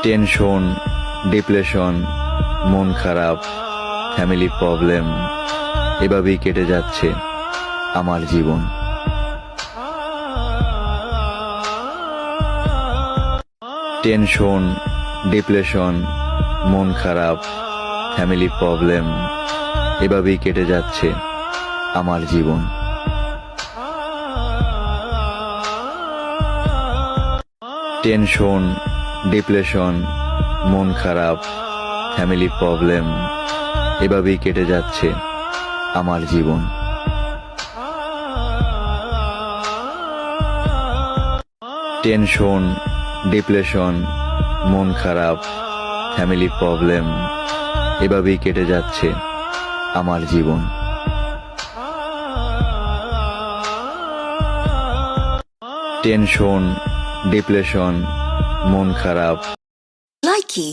Tension, depression, মন খারাপ, family problem, এভাবেই কেটে যাচ্ছে আমার জীবন। টেনশন, ডিপ্রেশন, মন খারাপ, ফ্যামিলি প্রবলেম, এভাবেই কেটে যাচ্ছে আমার জীবন। টেনশন, ডিপ্রেশন, মন খারাপ, ফ্যামিলি প্রবলেম, এভাবেই কেটে যাচ্ছে আমার জীবন। টেনশন, ডিপ্রেশন, মন খারাপ, ফ্যামিলি প্রবলেম, এভাবেই কেটে যাচ্ছে আমার জীবন। টেনশন, ডিপ্রেশন, মন খারাপ। Likey